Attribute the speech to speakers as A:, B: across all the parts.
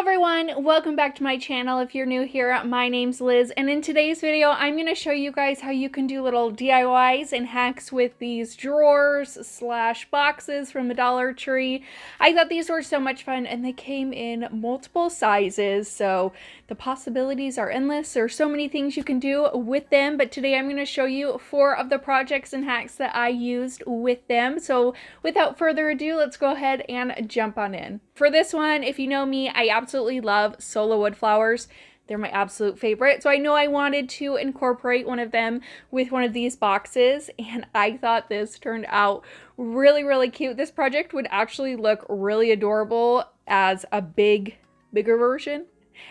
A: everyone, welcome back to my channel. If you're new here, my name's Liz, and in today's video I'm going to show you guys how you can do little DIYs and hacks with these drawers slash boxes from the Dollar Tree. I thought these were so much fun, and they came in multiple sizes, so the possibilities are endless. There's so many things you can do with them, but today I'm going to show you 4 of the projects and hacks that I used with them. So without further ado, let's go ahead and jump on in. For this one, if you know me, I absolutely love Sola Wood Flowers. They're my absolute favorite. So I know I wanted to incorporate one of them with one of these boxes, and I thought this turned out really, really cute. This project would actually look really adorable as a bigger version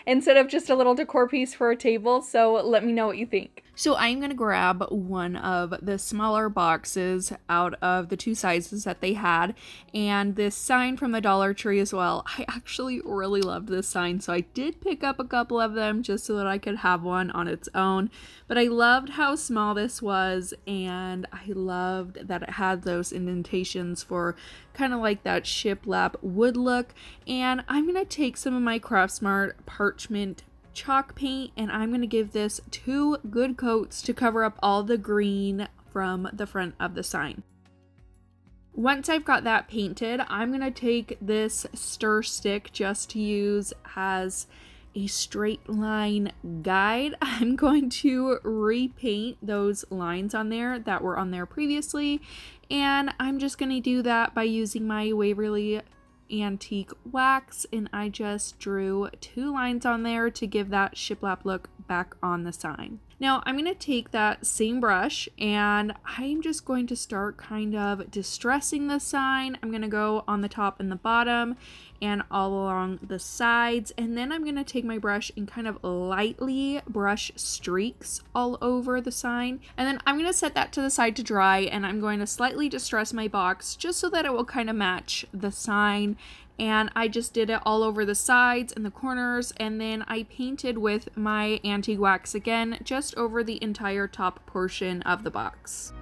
A: instead of just a little decor piece for a table. So let me know what you think. So I'm going to grab one of the smaller boxes out of the 2 sizes that they had, and this sign from the Dollar Tree as well. I actually really loved this sign, so I did pick up a couple of them just so that I could have one on its own. But I loved how small this was, and I loved that it had those indentations for kind of like that shiplap wood look. And I'm going to take some of my Craftsmart parchment chalk paint, and I'm going to give this 2 good coats to cover up all the green from the front of the sign. Once I've got that painted, I'm going to take this stir stick just to use as a straight line guide. I'm going to repaint those lines on there that were on there previously, and I'm just going to do that by using my Waverly antique wax, and I just drew 2 lines on there to give that shiplap look back on the sign. Now I'm going to take that same brush, and I'm just going to start kind of distressing the sign. I'm going to go on the top and the bottom and all along the sides, and then I'm going to take my brush and kind of lightly brush streaks all over the sign, and then I'm going to set that to the side to dry, and I'm going to slightly distress my box just so that it will kind of match the sign. And I just did it all over the sides and the corners, and then I painted with my antique wax again just over the entire top portion of the box.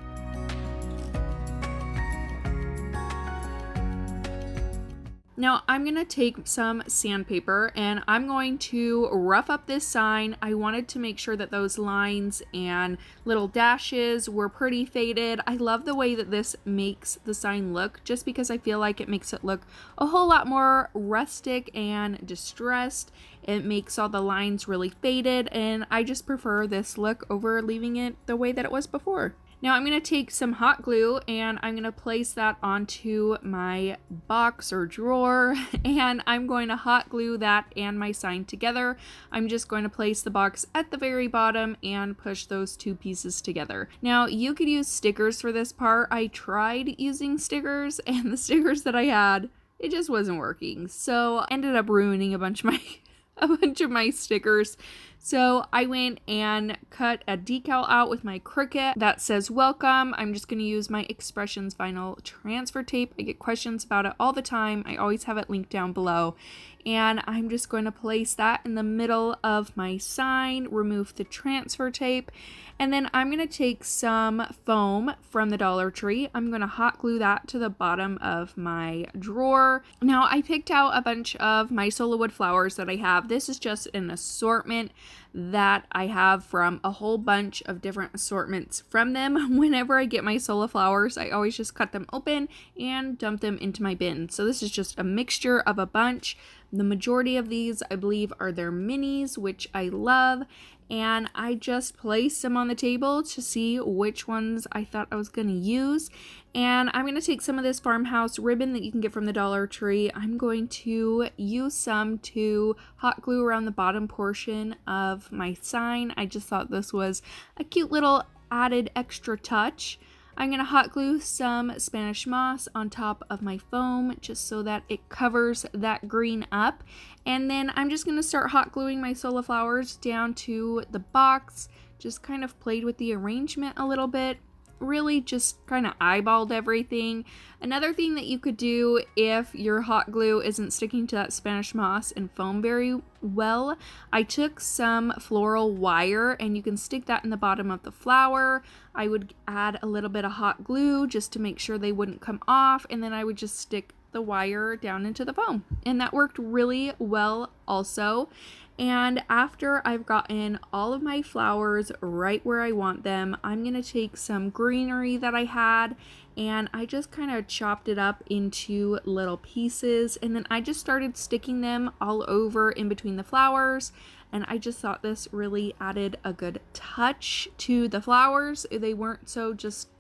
A: Now I'm going to take some sandpaper, and I'm going to rough up this sign. I wanted to make sure that those lines and little dashes were pretty faded. I love the way that this makes the sign look, just because I feel like it makes it look a whole lot more rustic and distressed. It makes all the lines really faded, and I just prefer this look over leaving it the way that it was before. Now I'm going to take some hot glue, and I'm going to place that onto my box or drawer, and I'm going to hot glue that and my sign together. I'm just going to place the box at the very bottom and push those 2 pieces together. Now you could use stickers for this part. I tried using stickers, and the stickers that I had, it just wasn't working. So I ended up ruining a bunch of my stickers. So I went and cut a decal out with my Cricut that says welcome. I'm just going to use my Expressions vinyl transfer tape. I get questions about it all the time. I always have it linked down below. And I'm just going to place that in the middle of my sign, remove the transfer tape, and then I'm going to take some foam from the Dollar Tree. I'm going to hot glue that to the bottom of my drawer. Now I picked out a bunch of my Sola Wood Flowers that I have. This is just an assortment that I have from a whole bunch of different assortments from them. Whenever I get my Sola flowers, I always just cut them open and dump them into my bin. So this is just a mixture of a bunch. The majority of these, I believe, are their minis, which I love. And I just placed them on the table to see which ones I thought I was going to use. And I'm going to take some of this farmhouse ribbon that you can get from the Dollar Tree. I'm going to use some to hot glue around the bottom portion of my sign. I just thought this was a cute little added extra touch. I'm going to hot glue some Spanish moss on top of my foam just so that it covers that green up. And then I'm just going to start hot gluing my Sola flowers down to the box. Just kind of played with the arrangement a little bit. Really just kind of eyeballed everything. Another thing that you could do if your hot glue isn't sticking to that Spanish moss and foam very well, I took some floral wire, and you can stick that in the bottom of the flower. I would add a little bit of hot glue just to make sure they wouldn't come off, and then I would just stick the wire down into the foam. And that worked really well also. And after I've gotten all of my flowers right where I want them, I'm going to take some greenery that I had and I just kind of chopped it up into little pieces, and then I just started sticking them all over in between the flowers. And I just thought this really added a good touch to the flowers. They weren't so just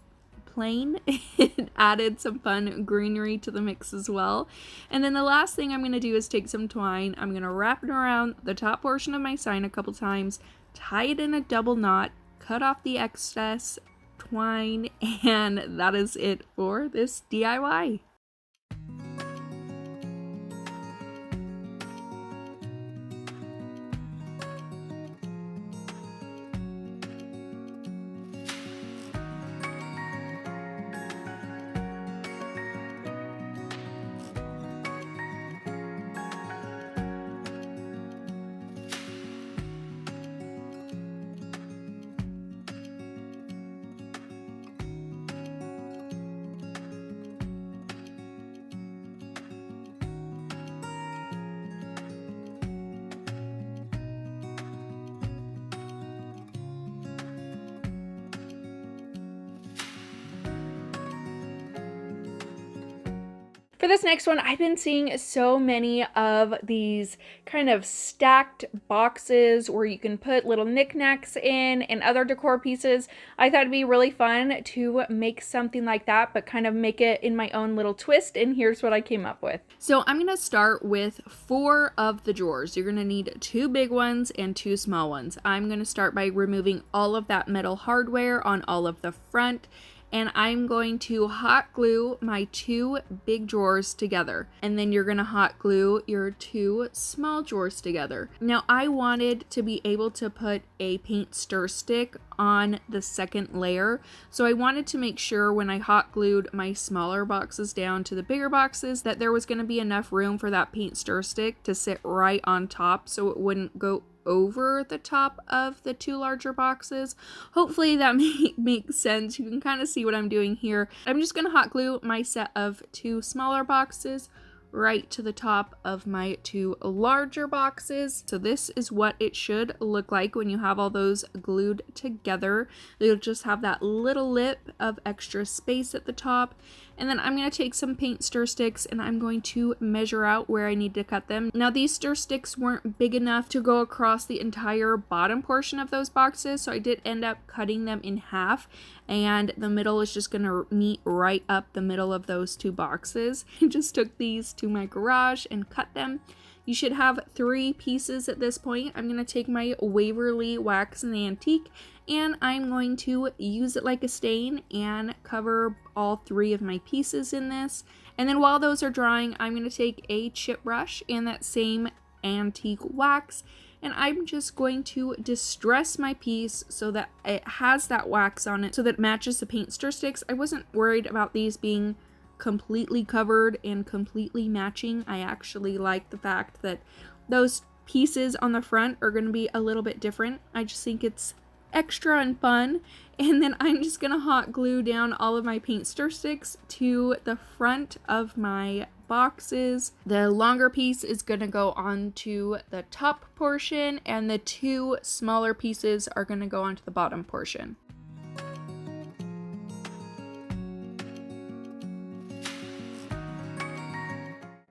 A: plain. It added some fun greenery to the mix as well. And then the last thing I'm going to do is take some twine. I'm going to wrap it around the top portion of my sign a couple times, tie it in a double knot, cut off the excess twine, and that is it for this DIY. For this next one, I've been seeing so many of these kind of stacked boxes where you can put little knickknacks in and other decor pieces. I thought it'd be really fun to make something like that, but kind of make it in my own little twist, and here's what I came up with. So I'm going to start with 4 of the drawers. You're going to need 2 big ones and 2 small ones. I'm going to start by removing all of that metal hardware on all of the front, and I'm going to hot glue my 2 big drawers together. And then you're gonna hot glue your 2 small drawers together. Now I wanted to be able to put a paint stir stick on the second layer. So I wanted to make sure when I hot glued my smaller boxes down to the bigger boxes that there was gonna be enough room for that paint stir stick to sit right on top so it wouldn't go over the top of the 2 larger boxes. Hopefully that makes sense. You can kind of see what I'm doing here. I'm just going to hot glue my set of 2 smaller boxes right to the top of my 2 larger boxes. So this is what it should look like when you have all those glued together. You'll just have that little lip of extra space at the top. And then I'm going to take some paint stir sticks and I'm going to measure out where I need to cut them. Now these stir sticks weren't big enough to go across the entire bottom portion of those boxes, so I did end up cutting them in half, and the middle is just going to meet right up the middle of those 2 boxes. I just took these to my garage and cut them. You should have 3 pieces at this point. I'm going to take my Waverly Wax and Antique and I'm going to use it like a stain and cover all 3 of my pieces in this. And then while those are drying, I'm going to take a chip brush and that same antique wax, and I'm just going to distress my piece so that it has that wax on it so that it matches the paint stir sticks. I wasn't worried about these being completely covered and completely matching. I actually like the fact that those pieces on the front are going to be a little bit different. I just think it's extra and fun. And then I'm just gonna hot glue down all of my paint stir sticks to the front of my boxes. The longer piece is gonna go onto the top portion and the 2 smaller pieces are gonna go onto the bottom portion.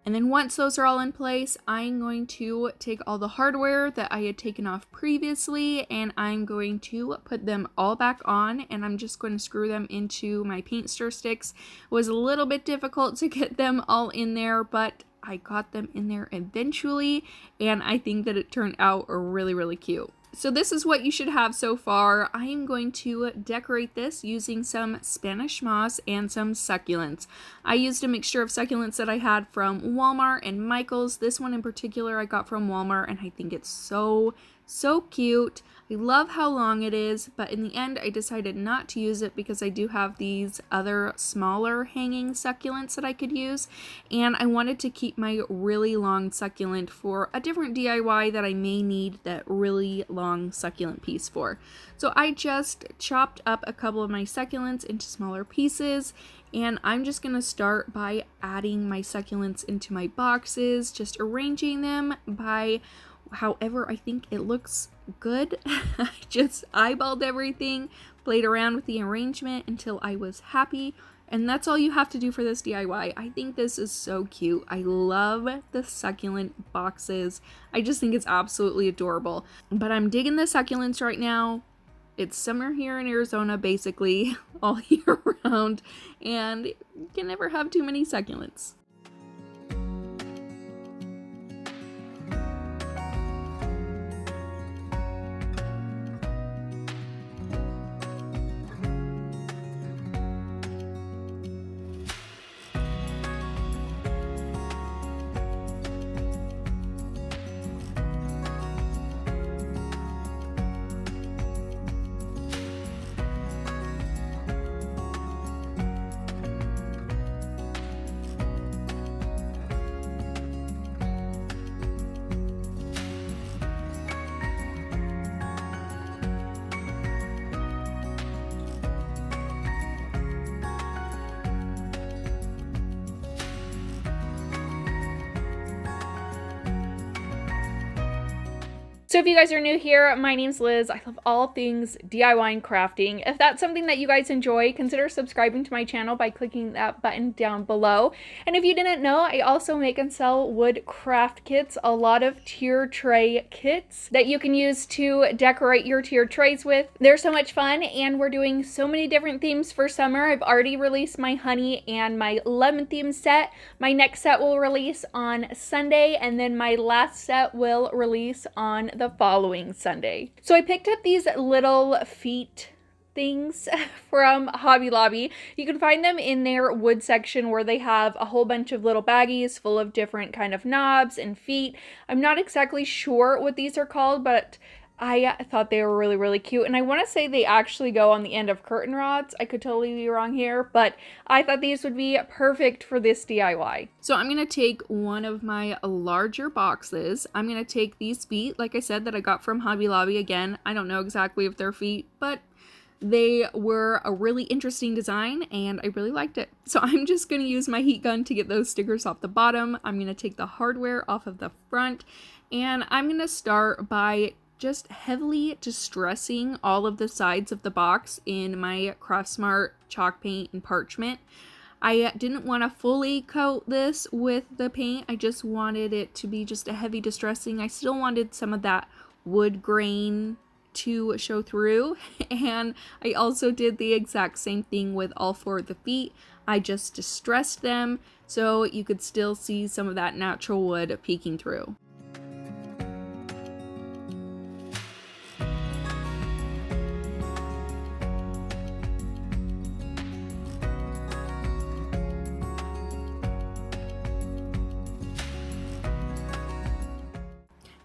A: And then once those are all in place, I'm going to take all the hardware that I had taken off previously and I'm going to put them all back on, and I'm just going to screw them into my paint stir sticks. It was a little bit difficult to get them all in there, but I got them in there eventually, and I think that it turned out really, really cute. So this is what you should have so far. I am going to decorate this using some Spanish moss and some succulents. I used a mixture of succulents that I had from Walmart and Michael's. This one in particular I got from Walmart, and I think it's so So cute. I love how long it is, but in the end I decided not to use it because I do have these other smaller hanging succulents that I could use, and I wanted to keep my really long succulent for a different DIY that I may need that really long succulent piece for. So I just chopped up a couple of my succulents into smaller pieces, and I'm just going to start by adding my succulents into my boxes, just arranging them by however I think it looks good. I just eyeballed everything, played around with the arrangement until I was happy, and that's all you have to do for this DIY. I think this is so cute. I love the succulent boxes. I just think it's absolutely adorable. But I'm digging the succulents right now. It's summer here in Arizona, basically, all year round, and you can never have too many succulents. So if you guys are new here, my name's Liz. I love all things DIY and crafting. If that's something that you guys enjoy, consider subscribing to my channel by clicking that button down below. And if you didn't know, I also make and sell wood craft kits, a lot of tier tray kits that you can use to decorate your tier trays with. They're so much fun, and we're doing so many different themes for summer. I've already released my honey and my lemon theme set. My next set will release on Sunday, and then my last set will release on the following Sunday. So I picked up these little feet things from Hobby Lobby. You can find them in their wood section where they have a whole bunch of little baggies full of different kind of knobs and feet. I'm not exactly sure what these are called, but I thought they were really, really cute. And I want to say they actually go on the end of curtain rods. I could totally be wrong here, but I thought these would be perfect for this DIY. So I'm going to take one of my larger boxes. I'm going to take these feet, like I said, that I got from Hobby Lobby. Again, I don't know exactly if they're feet, but they were a really interesting design and I really liked it. So I'm just going to use my heat gun to get those stickers off the bottom. I'm going to take the hardware off of the front, and I'm going to start by just heavily distressing all of the sides of the box in my Craft Smart chalk paint and parchment. I didn't want to fully coat this with the paint. I just wanted it to be just a heavy distressing. I still wanted some of that wood grain to show through, and I also did the exact same thing with all four of the feet. I just distressed them so you could still see some of that natural wood peeking through.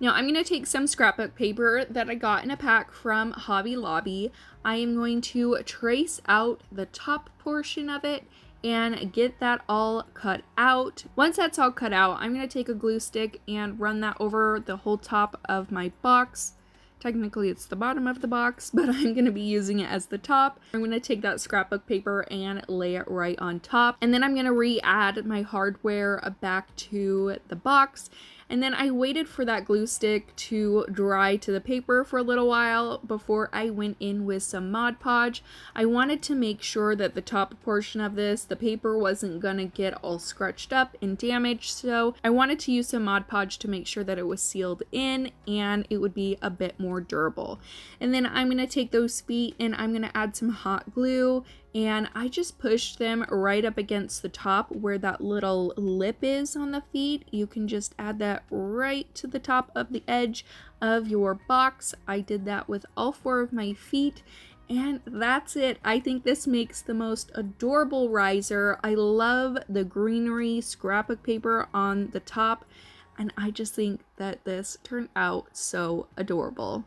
A: Now I'm going to take some scrapbook paper that I got in a pack from Hobby Lobby. I am going to trace out the top portion of it and get that all cut out. Once that's all cut out, I'm going to take a glue stick and run that over the whole top of my box. Technically it's the bottom of the box, but I'm going to be using it as the top. I'm going to take that scrapbook paper and lay it right on top. And then I'm going to re-add my hardware back to the box. And then I waited for that glue stick to dry to the paper for a little while before I went in with some Mod Podge. I wanted to make sure that the top portion of this, the paper wasn't gonna get all scratched up and damaged, so I wanted to use some Mod Podge to make sure that it was sealed in and it would be a bit more durable. And then I'm gonna take those feet and I'm gonna add some hot glue, and I just pushed them right up against the top where that little lip is on the feet. You can just add that right to the top of the edge of your box. I did that with all four of my feet, and that's it. I think this makes the most adorable riser. I love the greenery scrapbook paper on the top. and I just think that this turned out so adorable.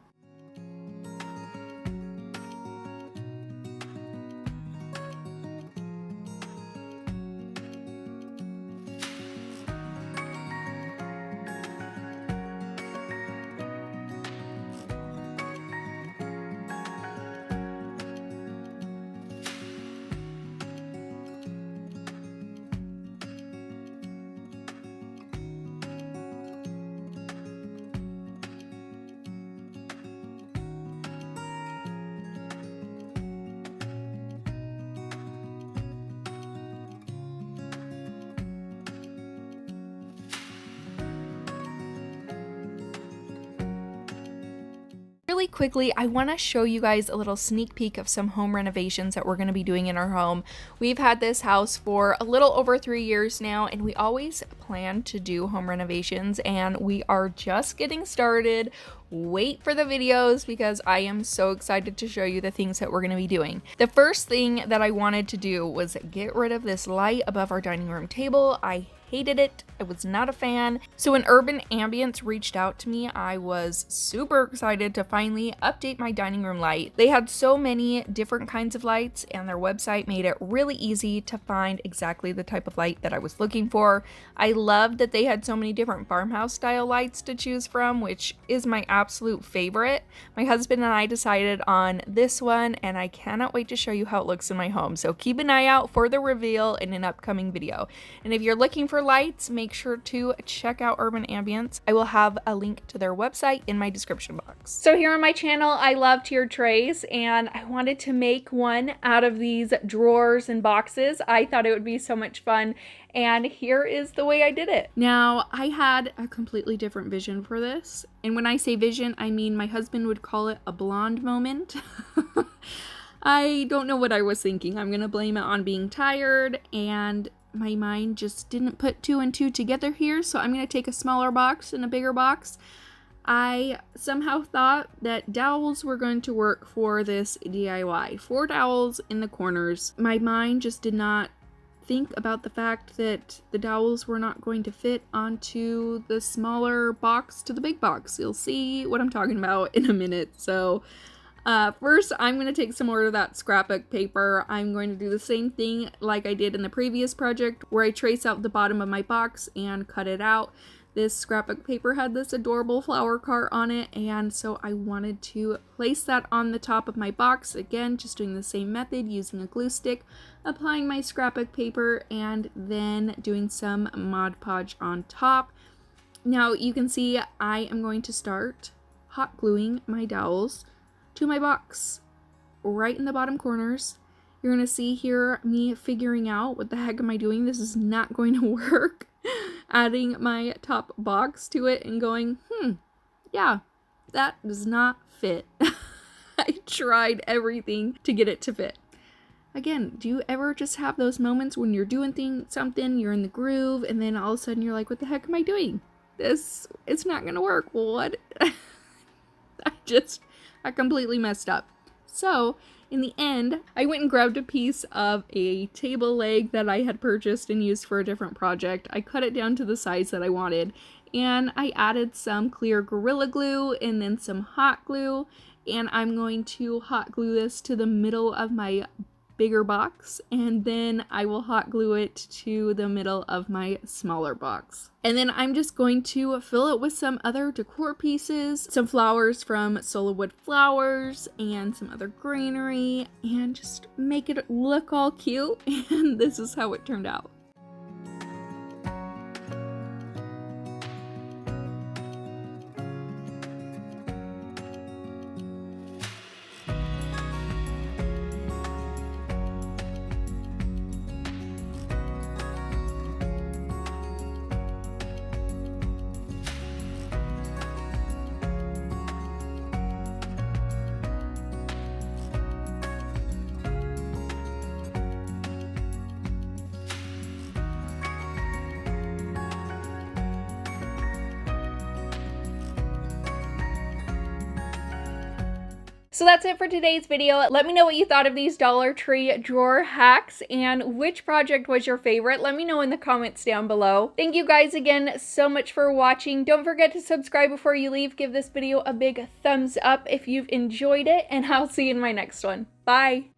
A: Really quickly, I want to show you guys a little sneak peek of some home renovations that we're going to be doing in our home. We've had this house for a little over 3 years now, and we always plan to do home renovations, and we are just getting started. Wait for the videos because I am so excited to show you the things that we're going to be doing. The first thing that I wanted to do was get rid of this light above our dining room table. I hated it. I was not a fan. So when Urbane Ambiance reached out to me, I was super excited to finally update my dining room light. They had so many different kinds of lights, and their website made it really easy to find exactly the type of light that I was looking for. I loved that they had so many different farmhouse style lights to choose from, which is my absolute favorite. My husband and I decided on this one, and I cannot wait to show you how it looks in my home. So keep an eye out for the reveal in an upcoming video. And if you're looking for lights, make sure to check out Urbane Ambiance. I will have a link to their website in my description box. So here on my channel, I love tiered trays, and I wanted to make one out of these drawers and boxes. I thought it would be so much fun, and here is the way I did it. Now, I had a completely different vision for this, and when I say vision, I mean my husband would call it a blonde moment. I don't know what I was thinking. I'm gonna blame it on being tired, and my mind just didn't put 2 and 2 together here, so I'm going to take a smaller box and a bigger box. I somehow thought that dowels were going to work for this DIY. 4 dowels in the corners. My mind just did not think about the fact that the dowels were not going to fit onto the smaller box to the big box. You'll see what I'm talking about in a minute. So first, I'm going to take some more of that scrapbook paper. I'm going to do the same thing like I did in the previous project, where I trace out the bottom of my box and cut it out. This scrapbook paper had this adorable flower cart on it, and so I wanted to place that on the top of my box. Again, just doing the same method, using a glue stick, applying my scrapbook paper, and then doing some Mod Podge on top. Now, you can see I am going to start hot gluing my dowels to my box right in the bottom corners. You're gonna see here me figuring out what the heck am I doing. This is not going to work. Adding my top box to it and going, yeah, that does not fit. I tried everything to get it to fit. Again, do you ever just have those moments when you're doing something, you're in the groove, and then all of a sudden you're like, what the heck am I doing? It's not gonna work. What? I completely messed up. So in the end, I went and grabbed a piece of a table leg that I had purchased and used for a different project. I cut it down to the size that I wanted, and I added some clear Gorilla Glue and then some hot glue, and I'm going to hot glue this to the middle of my bigger box, and then I will hot glue it to the middle of my smaller box. And then I'm just going to fill it with some other decor pieces, some flowers from Sola Wood Flowers, and some other greenery, and just make it look all cute. And this is how it turned out. So that's it for today's video. Let me know what you thought of these Dollar Tree drawer hacks and which project was your favorite. Let me know in the comments down below. Thank you guys again so much for watching. Don't forget to subscribe before you leave. Give this video a big thumbs up if you've enjoyed it, and I'll see you in my next one. Bye!